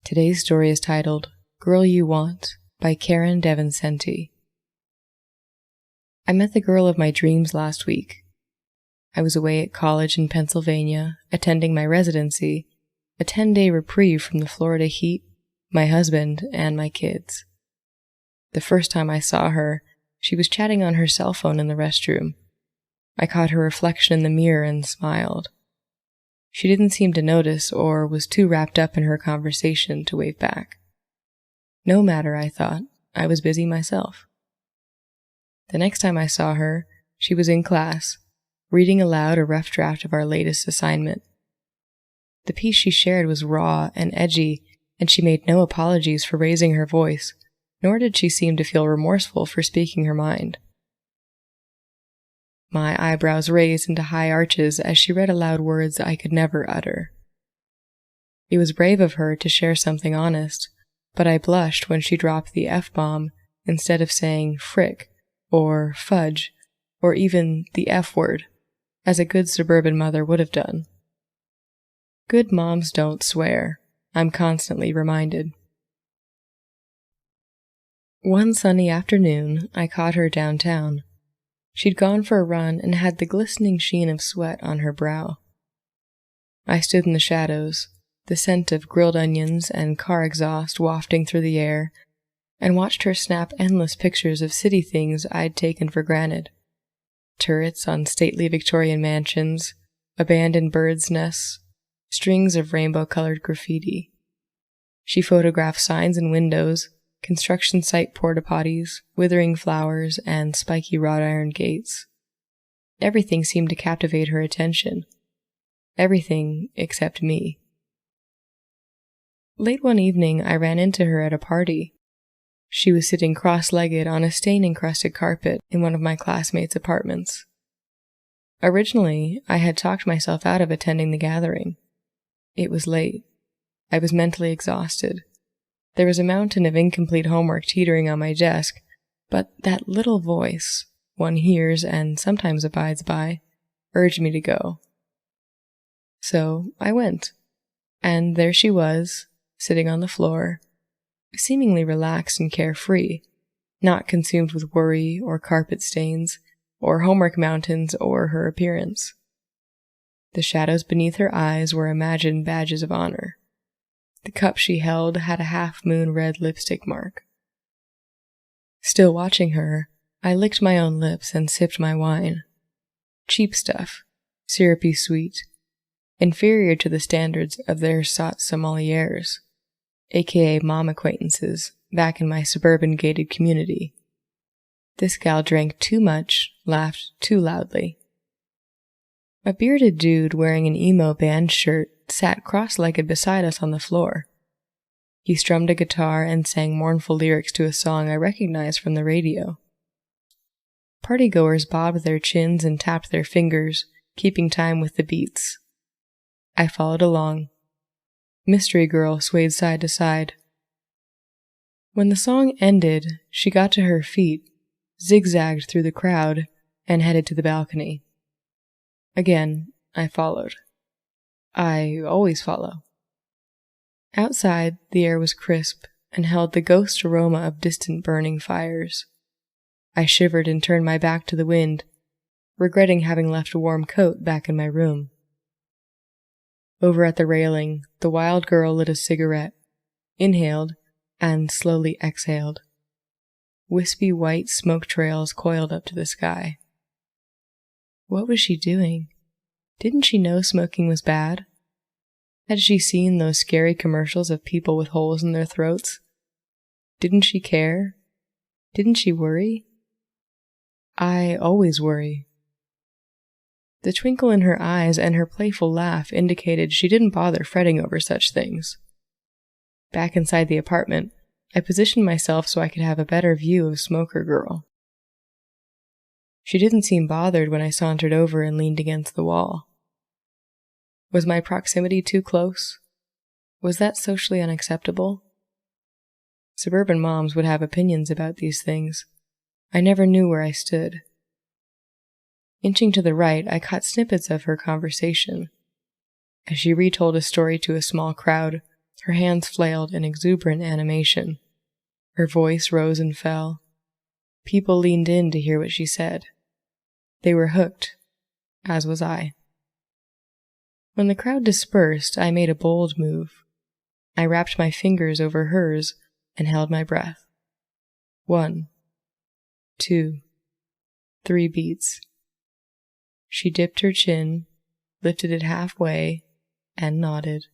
Today's story is titled Girl You Want by Caryn Devincenti. I met the girl of my dreams last week. I was away at college in Pennsylvania, attending my residency, a 10-day reprieve from the Florida heat, my husband, and my kids. The first time I saw her, she was chatting on her cell phone in the restroom. I caught her reflection in the mirror and smiled. She didn't seem to notice or was too wrapped up in her conversation to wave back. No matter, I thought. I was busy myself. The next time I saw her, she was in class, reading aloud a rough draft of our latest assignment. The piece she shared was raw and edgy, and she made no apologies for raising her voice, nor did she seem to feel remorseful for speaking her mind. My eyebrows raised into high arches as she read aloud words I could never utter. It was brave of her to share something honest, but I blushed when she dropped the F-bomb instead of saying frick, or fudge, or even the F-word, as a good suburban mother would have done. Good moms don't swear, I'm constantly reminded. One sunny afternoon, I caught her downtown. She'd gone for a run and had the glistening sheen of sweat on her brow. I stood in the shadows, the scent of grilled onions and car exhaust wafting through the air, and watched her snap endless pictures of city things I'd taken for granted. Turrets on stately Victorian mansions, abandoned birds' nests, strings of rainbow-colored graffiti. She photographed signs and windows, construction site porta-potties, withering flowers, and spiky wrought iron gates. Everything seemed to captivate her attention. Everything except me. Late one evening, I ran into her at a party. She was sitting cross-legged on a stain-encrusted carpet in one of my classmates' apartments. Originally, I had talked myself out of attending the gathering. It was late. I was mentally exhausted. There was a mountain of incomplete homework teetering on my desk, but that little voice, one hears and sometimes abides by, urged me to go. So I went, and there she was, sitting on the floor, seemingly relaxed and carefree, not consumed with worry or carpet stains, or homework mountains or her appearance. The shadows beneath her eyes were imagined badges of honor. The cup she held had a half-moon red lipstick mark. Still watching her, I licked my own lips and sipped my wine. Cheap stuff, syrupy sweet, inferior to the standards of their sot sommeliers, aka mom acquaintances, back in my suburban gated community. This gal drank too much, laughed too loudly. A bearded dude wearing an emo band shirt sat cross-legged beside us on the floor. He strummed a guitar and sang mournful lyrics to a song I recognized from the radio. Partygoers bobbed their chins and tapped their fingers, keeping time with the beats. I followed along. Mystery Girl swayed side to side. When the song ended, she got to her feet, zigzagged through the crowd, and headed to the balcony. Again, I followed. I always follow. Outside, the air was crisp and held the ghost aroma of distant burning fires. I shivered and turned my back to the wind, regretting having left a warm coat back in my room. Over at the railing, the wild girl lit a cigarette, inhaled, and slowly exhaled. Wispy white smoke trails coiled up to the sky. What was she doing? Didn't she know smoking was bad? Had she seen those scary commercials of people with holes in their throats? Didn't she care? Didn't she worry? I always worry. The twinkle in her eyes and her playful laugh indicated she didn't bother fretting over such things. Back inside the apartment, I positioned myself so I could have a better view of Smoker Girl. She didn't seem bothered when I sauntered over and leaned against the wall. Was my proximity too close? Was that socially unacceptable? Suburban moms would have opinions about these things. I never knew where I stood. Inching to the right, I caught snippets of her conversation. As she retold a story to a small crowd, her hands flailed in exuberant animation. Her voice rose and fell. People leaned in to hear what she said. They were hooked, as was I. When the crowd dispersed, I made a bold move. I wrapped my fingers over hers and held my breath. 1, 2, 3 beats. She dipped her chin, lifted it halfway, and nodded.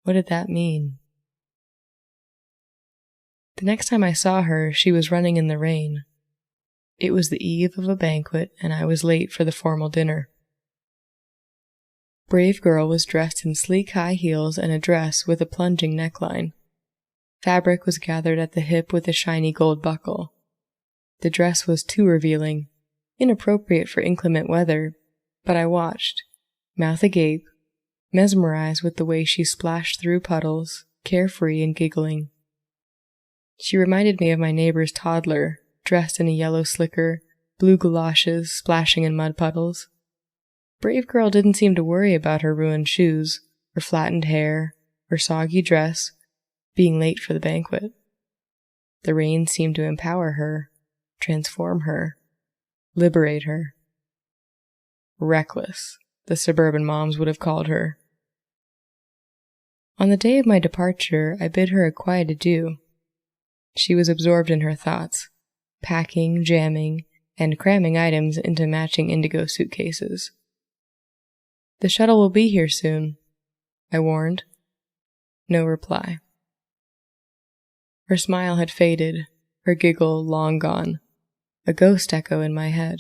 What did that mean? The next time I saw her, she was running in the rain. It was the eve of a banquet, and I was late for the formal dinner. Brave Girl was dressed in sleek high heels and a dress with a plunging neckline. Fabric was gathered at the hip with a shiny gold buckle. The dress was too revealing, inappropriate for inclement weather, but I watched, mouth agape, mesmerized with the way she splashed through puddles, carefree and giggling. She reminded me of my neighbor's toddler, dressed in a yellow slicker, blue galoshes splashing in mud puddles. Brave Girl didn't seem to worry about her ruined shoes, her flattened hair, her soggy dress, being late for the banquet. The rain seemed to empower her, transform her, liberate her. Reckless, the suburban moms would have called her. On the day of my departure, I bid her a quiet adieu. She was absorbed in her thoughts, packing, jamming, and cramming items into matching indigo suitcases. The shuttle will be here soon, I warned. No reply. Her smile had faded, her giggle long gone, a ghost echo in my head.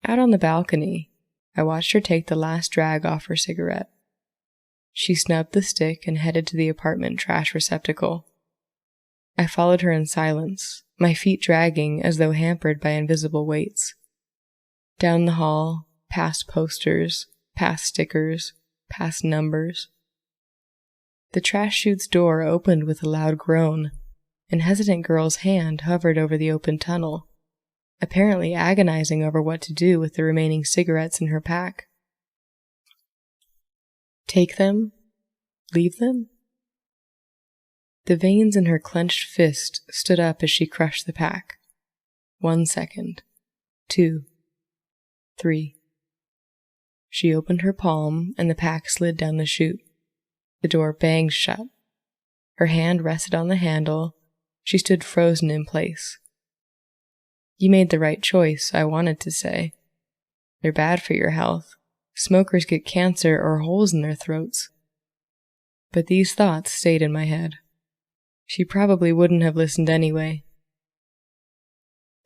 Out on the balcony, I watched her take the last drag off her cigarette. She snubbed the stick and headed to the apartment trash receptacle. I followed her in silence, my feet dragging as though hampered by invisible weights. Down the hall, past posters, past stickers, past numbers. The trash chute's door opened with a loud groan. An hesitant girl's hand hovered over the open tunnel, apparently agonizing over what to do with the remaining cigarettes in her pack. Take them? Leave them? The veins in her clenched fist stood up as she crushed the pack. 1 second. 2. 3. She opened her palm, and the pack slid down the chute. The door banged shut. Her hand rested on the handle. She stood frozen in place. You made the right choice, I wanted to say. They're bad for your health. Smokers get cancer or holes in their throats. But these thoughts stayed in my head. She probably wouldn't have listened anyway.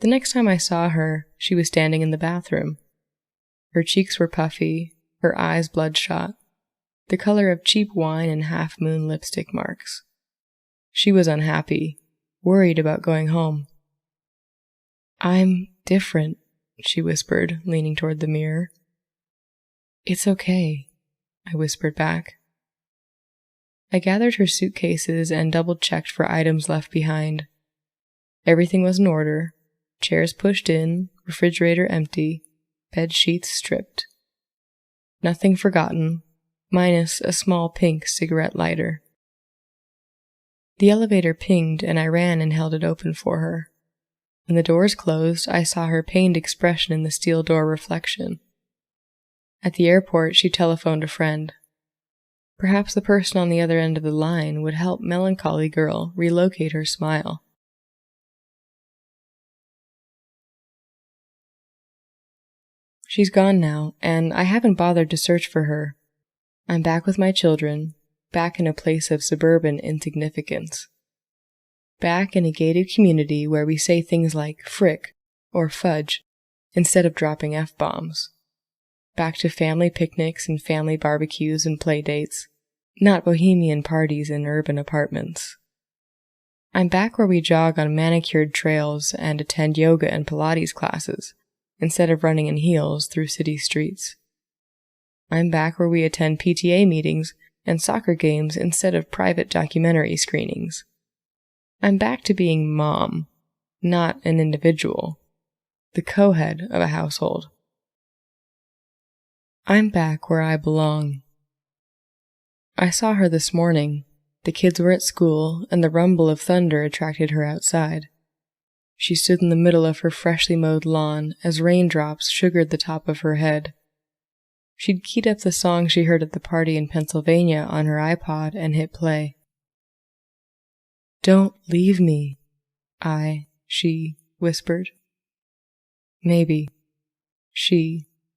The next time I saw her, she was standing in the bathroom. Her cheeks were puffy, her eyes bloodshot, the color of cheap wine and half-moon lipstick marks. She was unhappy, worried about going home. I'm different, she whispered, leaning toward the mirror. It's okay, I whispered back. I gathered her suitcases and double-checked for items left behind. Everything was in order, chairs pushed in, refrigerator empty, bed sheets stripped. Nothing forgotten, minus a small pink cigarette lighter. The elevator pinged and I ran and held it open for her. When the doors closed, I saw her pained expression in the steel door reflection. At the airport, she telephoned a friend. Perhaps the person on the other end of the line would help Melancholy Girl relocate her smile. She's gone now, and I haven't bothered to search for her. I'm back with my children, back in a place of suburban insignificance. Back in a gated community where we say things like frick or fudge instead of dropping F-bombs. Back to family picnics and family barbecues and play dates, not bohemian parties in urban apartments. I'm back where we jog on manicured trails and attend yoga and Pilates classes, instead of running in heels through city streets. I'm back where we attend PTA meetings and soccer games instead of private documentary screenings. I'm back to being mom, not an individual, the co-head of a household. I'm back where I belong. I saw her this morning. The kids were at school, and the rumble of thunder attracted her outside. She stood in the middle of her freshly mowed lawn as raindrops sugared the top of her head. She'd keyed up the song she heard at the party in Pennsylvania on her iPod and hit play. "Don't leave me," she whispered. "Maybe,"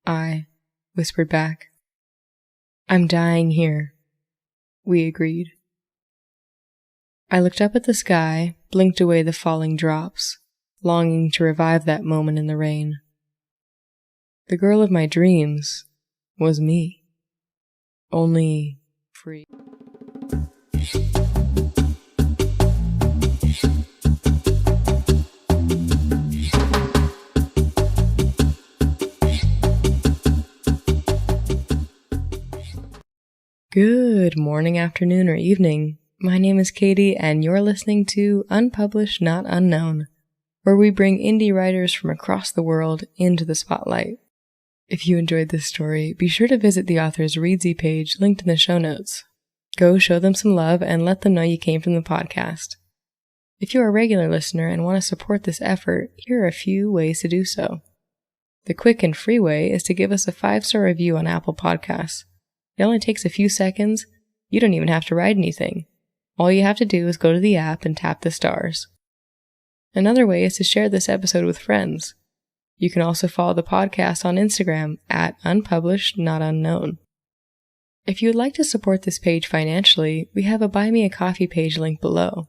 I whispered back. "I'm dying here," we agreed. I looked up at the sky, blinked away the falling drops, longing to revive that moment in the rain. The girl of my dreams was me, only free. Good morning, afternoon, or evening. My name is Katie, and you're listening to Unpublished, Not Unknown, where we bring indie writers from across the world into the spotlight. If you enjoyed this story, be sure to visit the author's Readsy page linked in the show notes. Go show them some love and let them know you came from the podcast. If you're a regular listener and want to support this effort, here are a few ways to do so. The quick and free way is to give us a 5-star review on Apple Podcasts. It only takes a few seconds. You don't even have to write anything. All you have to do is go to the app and tap the stars. Another way is to share this episode with friends. You can also follow the podcast on Instagram at Unpublished Not Unknown. If you would like to support this page financially, we have a Buy Me a Coffee page linked below.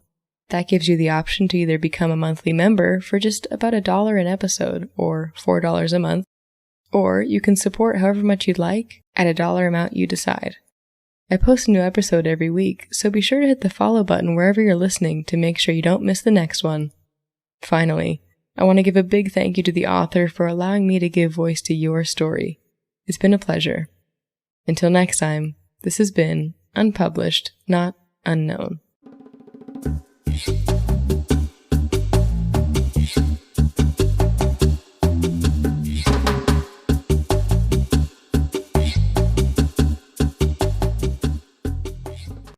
That gives you the option to either become a monthly member for just about $1 an episode, or $4 a month, or you can support however much you'd like at a dollar amount you decide. I post a new episode every week, so be sure to hit the follow button wherever you're listening to make sure you don't miss the next one. Finally, I want to give a big thank you to the author for allowing me to give voice to your story. It's been a pleasure. Until next time, this has been Unpublished, Not Unknown.